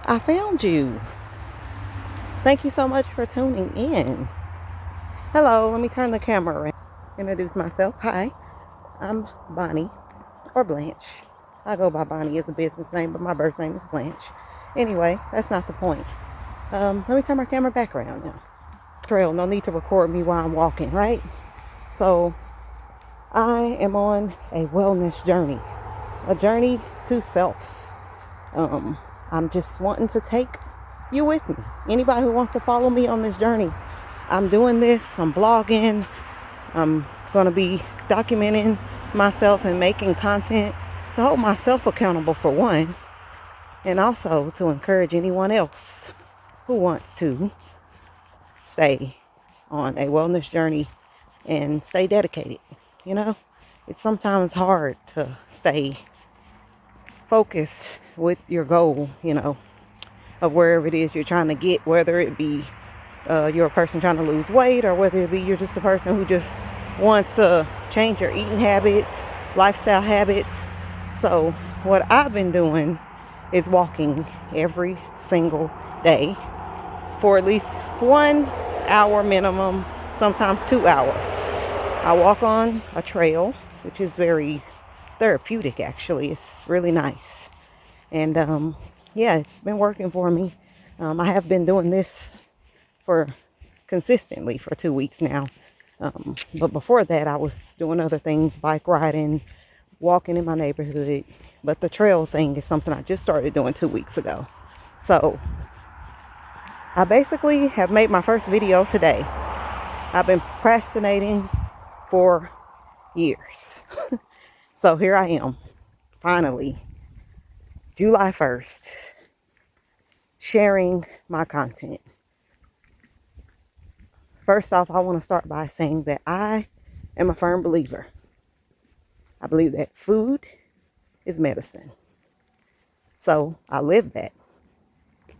I found you. Thank you so much for tuning in. Hello, let me turn the camera around. Introduce myself. Hi, I'm Bonnie or Blanche. I go by Bonnie as a business name, but my birth name is Blanche. Anyway, that's not the point. Let me turn my camera back around now. Trail, no need to record me while I'm walking, right? So, I am on a wellness journey, a journey to self. I'm just wanting to take you with me. Anybody who wants to follow me on this journey, I'm doing this, I'm blogging, I'm going to be documenting myself and making content to hold myself accountable for one, and also to encourage anyone else who wants to stay on a wellness journey and stay dedicated. You know, it's sometimes hard to stay focused with your goal, of wherever it is you're trying to get, whether it be you're a person trying to lose weight, or whether it be you're just a person who just wants to change your eating habits, lifestyle habits. So what I've been doing is walking every single day for at least 1 hour minimum, sometimes 2 hours. I walk on a trail, which is very therapeutic, actually. It's really nice. And yeah, it's been working for me. I have been doing this for consistently for 2 weeks now. But before that, I was doing other things, bike riding, walking in my neighborhood. But the trail thing is something I just started doing 2 weeks ago. So I basically have made my first video today. I've been procrastinating for years. So here I am, finally, July 1st, sharing my content. First off, I want to start by saying that I am a firm believer. I believe that food is medicine. So I live that.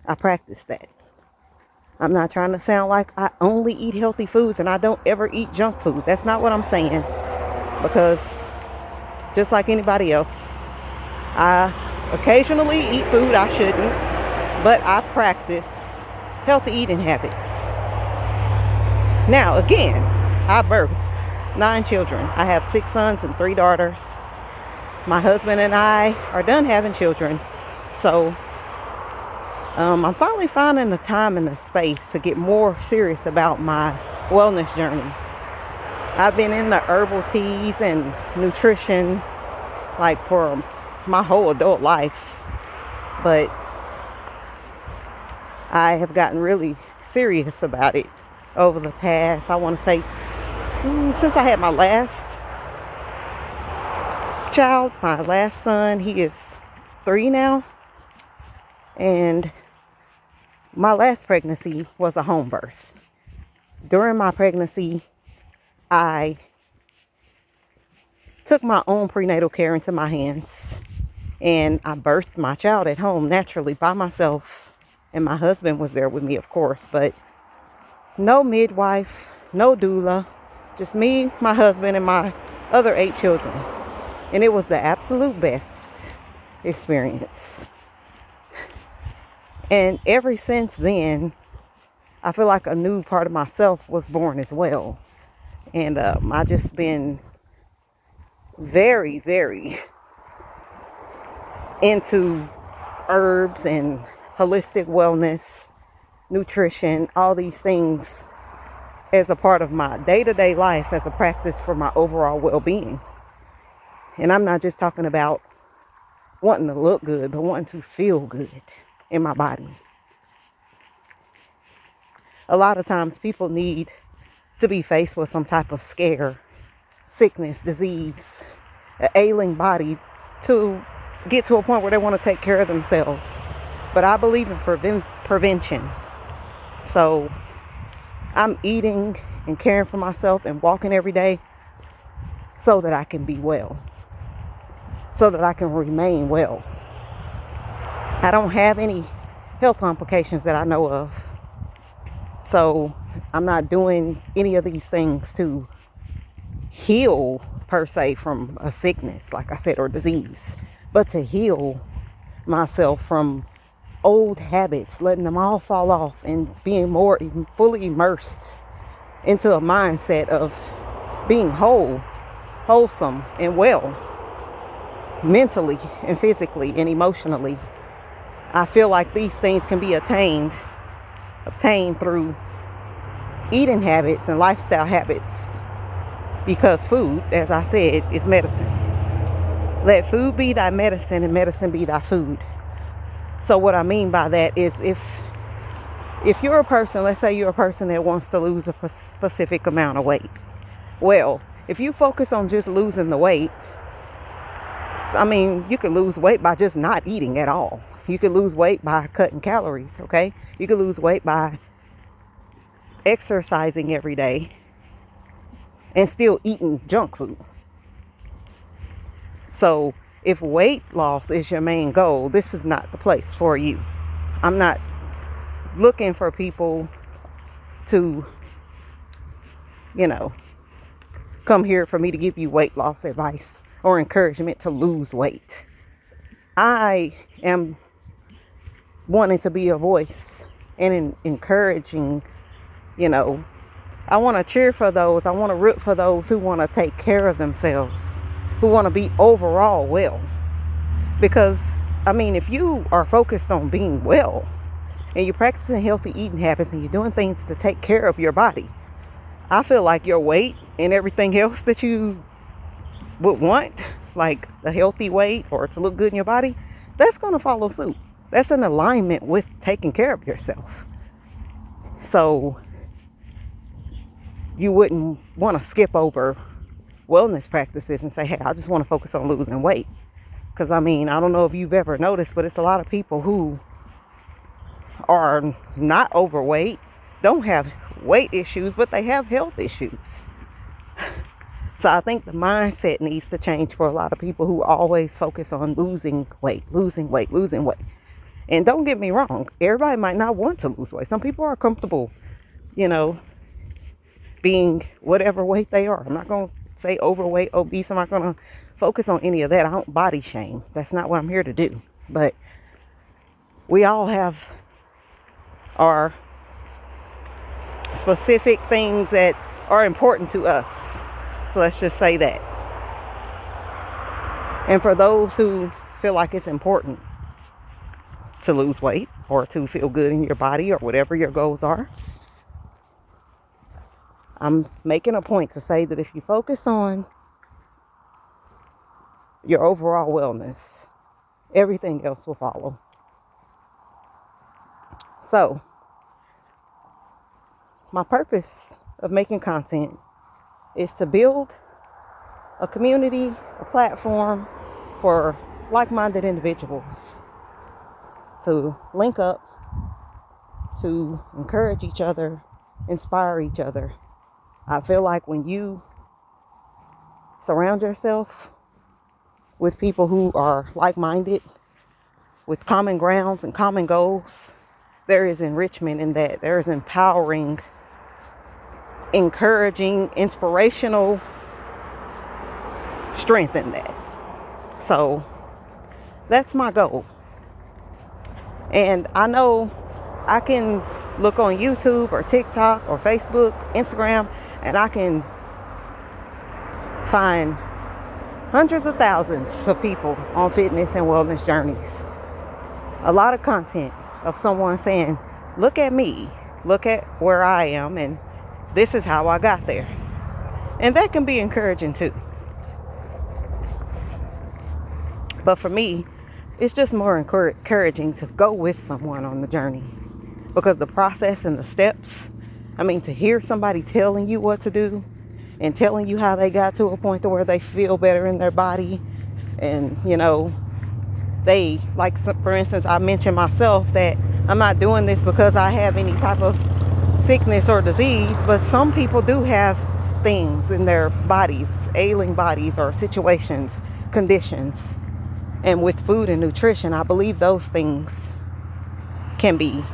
I practice that. I'm not trying to sound like I only eat healthy foods and I don't ever eat junk food. That's not what I'm saying. Because just like anybody else, I occasionally eat food I shouldn't, but I practice healthy eating habits. Now, again, I birthed 9 children. I have 6 sons and 3 daughters. My husband and I are done having children. So I'm finally finding the time and the space to get more serious about my wellness journey. I've been in the herbal teas and nutrition like for my whole adult life, but I have gotten really serious about it over the past, I want to say, since I had my last child, my last son. He is 3 now, and my last pregnancy was a home birth. During my pregnancy, I took my own prenatal care into my hands, and I birthed my child at home naturally by myself, and my husband was there with me, of course, but no midwife, no doula, just me, my husband, and my other 8 children. And it was the absolute best experience. And ever since then, I feel like a new part of myself was born as well. And I just been very, very into herbs and holistic wellness, nutrition, all these things as a part of my day-to-day life, as a practice for my overall well-being. And I'm not just talking about wanting to look good, but wanting to feel good in my body. A lot of times people need to be faced with some type of scare, sickness, disease, an ailing body to get to a point where they want to take care of themselves. But I believe in prevention. So I'm eating and caring for myself and walking every day so that I can be well, so that I can remain well. I don't have any health complications that I know of. So I'm not doing any of these things to heal per se from a sickness, like I said, or disease, but to heal myself from old habits, letting them all fall off and being more fully immersed into a mindset of being wholesome and well, mentally and physically and emotionally. I feel like these things can be obtained through eating habits and lifestyle habits, because food, as I said, is medicine. Let food be thy medicine and medicine be thy food. So what I mean by that is if you're a person, let's say you're a person that wants to lose a specific amount of weight. Well, if you focus on just losing the weight, I mean, you could lose weight by just not eating at all. You could lose weight by cutting calories, okay? You could lose weight by exercising every day and still eating junk food. So if weight loss is your main goal, this is not the place for you. I'm not looking for people to, come here for me to give you weight loss advice or encouragement to lose weight. I am wanting to be a voice and encouraging, I want to cheer for those. I want to root for those who want to take care of themselves, who want to be overall well. Because, if you are focused on being well and you're practicing healthy eating habits and you're doing things to take care of your body, I feel like your weight and everything else that you would want, like a healthy weight or to look good in your body, that's going to follow suit. That's in alignment with taking care of yourself. So you wouldn't want to skip over wellness practices and say, hey, I just want to focus on losing weight. Because, I don't know if you've ever noticed, but it's a lot of people who are not overweight, don't have weight issues, but they have health issues. So I think the mindset needs to change for a lot of people who always focus on losing weight. And don't get me wrong, everybody might not want to lose weight. Some people are comfortable, being whatever weight they are. I'm not going to say overweight, obese. I'm not going to focus on any of that. I don't body shame. That's not what I'm here to do. But we all have our specific things that are important to us. So let's just say that. And for those who feel like it's important to lose weight or to feel good in your body or whatever your goals are, I'm making a point to say that if you focus on your overall wellness, everything else will follow. So, my purpose of making content is to build a community, a platform for like-minded individuals to link up, to encourage each other, inspire each other. I feel like when you surround yourself with people who are like-minded, with common grounds and common goals, there is enrichment in that. There is empowering, encouraging, inspirational strength in that. So that's my goal. And I know I can look on YouTube or TikTok or Facebook, Instagram, and I can find hundreds of thousands of people on fitness and wellness journeys. A lot of content of someone saying, look at me, look at where I am, and this is how I got there. And that can be encouraging too. But for me, it's just more encouraging to go with someone on the journey, because the process and the steps, to hear somebody telling you what to do and telling you how they got to a point to where they feel better in their body. And, they, like, for instance, I mentioned myself that I'm not doing this because I have any type of sickness or disease, but some people do have things in their bodies, ailing bodies or situations, conditions. And with food and nutrition, I believe those things can be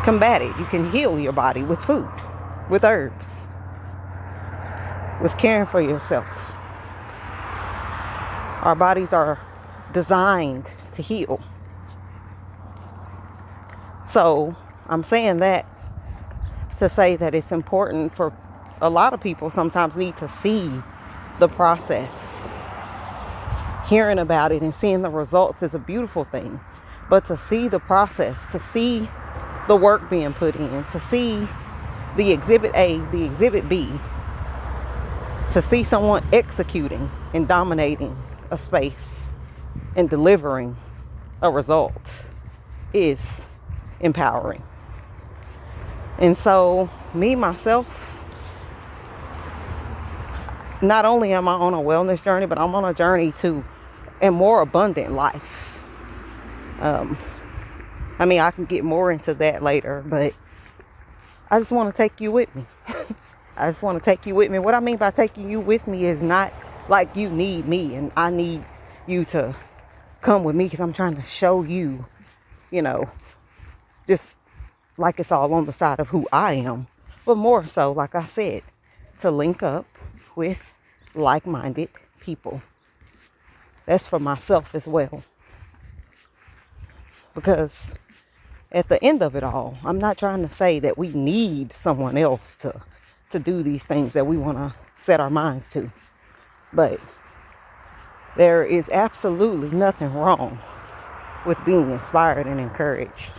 combated. You can heal your body with food, with herbs, with caring for yourself. Our bodies are designed to heal. So I'm saying that to say that it's important for a lot of people sometimes need to see the process. Hearing about it and seeing the results is a beautiful thing. But to see the process, to see the work being put in, to see the exhibit A, the exhibit B, to see someone executing and dominating a space and delivering a result is empowering. And so me, myself, not only am I on a wellness journey, but I'm on a journey to a more abundant life. I can get more into that later, but I just want to take you with me. I just want to take you with me. What I mean by taking you with me is not like you need me and I need you to come with me, because I'm trying to show you, just like it's all on the side of who I am. But more so, like I said, to link up with like-minded people. That's for myself as well. Because at the end of it all, I'm not trying to say that we need someone else to do these things that we want to set our minds to. But there is absolutely nothing wrong with being inspired and encouraged.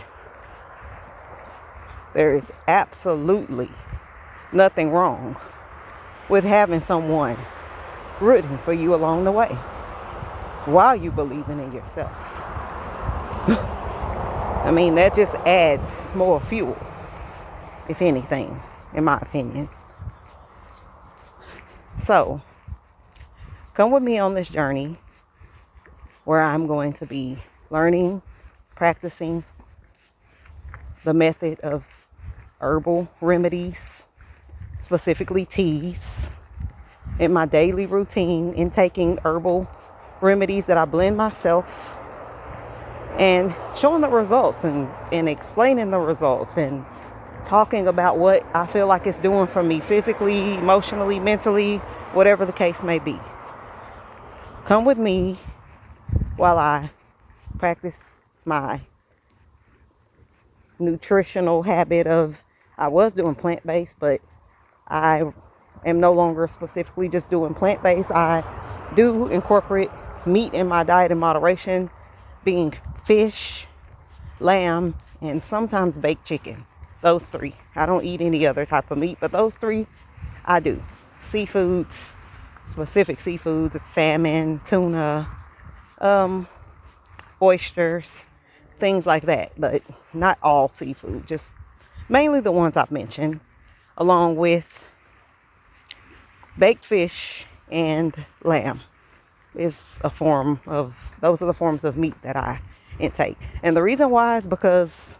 There is absolutely nothing wrong with having someone rooting for you along the way while you believing in yourself. That just adds more fuel, if anything, in my opinion. So, come with me on this journey where I'm going to be learning, practicing the method of herbal remedies, specifically teas, in my daily routine, in taking herbal remedies that I blend myself, and showing the results and explaining the results and talking about what I feel like it's doing for me physically, emotionally, mentally, whatever the case may be. Come with me while I practice my nutritional habit of, I was doing plant-based, but I am no longer specifically just doing plant-based. I do incorporate meat in my diet in moderation, being fish, lamb, and sometimes baked chicken. Those three. I don't eat any other type of meat, but those three I do. Seafoods, specific seafoods, salmon, tuna, oysters, things like that, but not all seafood, just mainly the ones I've mentioned, along with baked fish and lamb is a form of, those are the forms of meat that I intake. And the reason why is because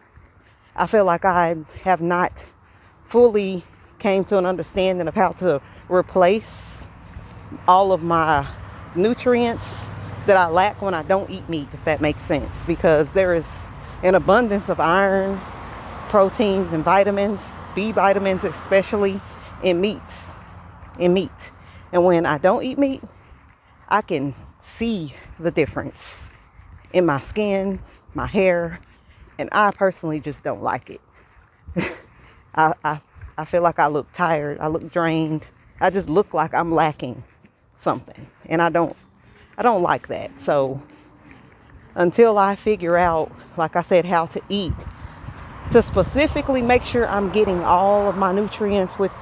I feel like I have not fully came to an understanding of how to replace all of my nutrients that I lack when I don't eat meat, if that makes sense, because there is an abundance of iron, proteins, and vitamins, B vitamins especially, in meat. And when I don't eat meat, I can see the difference in my skin, my hair, and I personally just don't like it. I feel like I look tired, I look drained, I just look like I'm lacking something, and I don't like that. So until I figure out, like I said, how to eat to specifically make sure I'm getting all of my nutrients with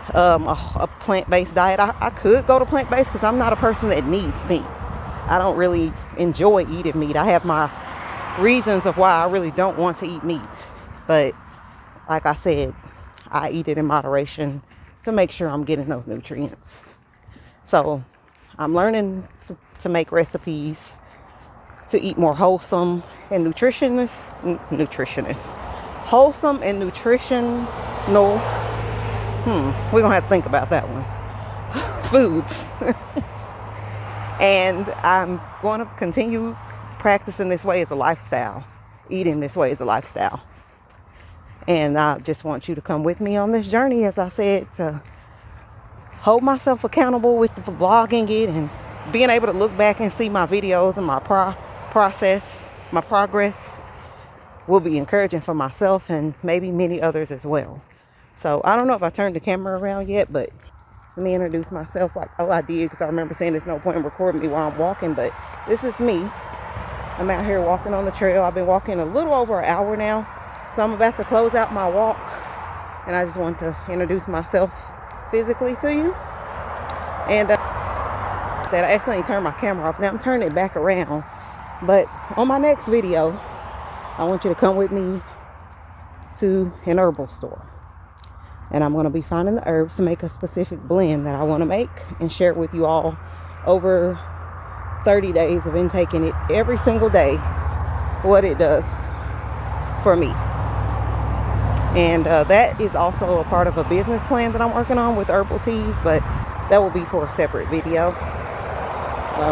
a plant-based diet. I could go to plant-based because I'm not a person that needs meat. I don't really enjoy eating meat. I have my reasons of why I really don't want to eat meat. But like I said, I eat it in moderation to make sure I'm getting those nutrients. So I'm learning to make recipes to eat more wholesome and wholesome and nutritional. We're gonna have to think about that one. Foods. And I'm going to continue practicing this way as a lifestyle, eating this way as a lifestyle. And I just want you to come with me on this journey, as I said, to hold myself accountable with the vlogging it and being able to look back and see my videos and my progress, will be encouraging for myself and maybe many others as well. So I don't know if I turned the camera around yet, but let me introduce myself. Like, oh, I did, because I remember saying there's no point in recording me while I'm walking, but this is me. I'm out here walking on the trail. I've been walking a little over an hour now, so I'm about to close out my walk, and I just want to introduce myself physically to you. And that I accidentally turned my camera off. Now I'm turning it back around, but on my next video, I want you to come with me to an herbal store. And I'm going to be finding the herbs to make a specific blend that I want to make and share it with you all over 30 days of intaking it every single day, what it does for me. And that is also a part of a business plan that I'm working on with herbal teas, but that will be for a separate video.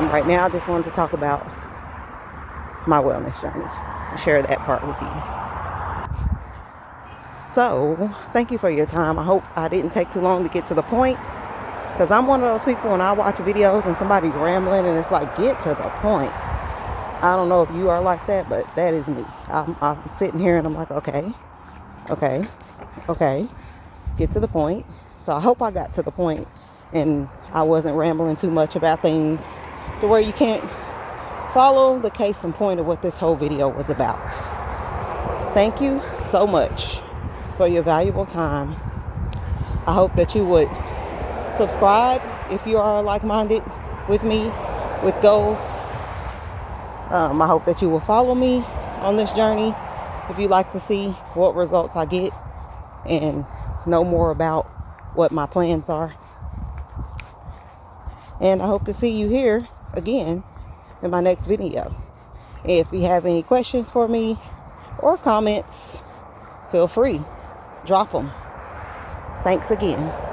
Right now, I just wanted to talk about my wellness journey and share that part with you. So, thank you for your time. I hope I didn't take too long to get to the point, because I'm one of those people when I watch videos and somebody's rambling and it's like, get to the point. I don't know if you are like that, but that is me. I'm sitting here and I'm like, okay, get to the point. So I hope I got to the point and I wasn't rambling too much about things to where you can't follow the case and point of what this whole video was about. Thank you so much for your valuable time. I hope that you would subscribe if you are like-minded with me, with goals. I hope that you will follow me on this journey if you'd like to see what results I get and know more about what my plans are. And I hope to see you here again in my next video. If you have any questions for me or comments, feel free, drop them. Thanks again.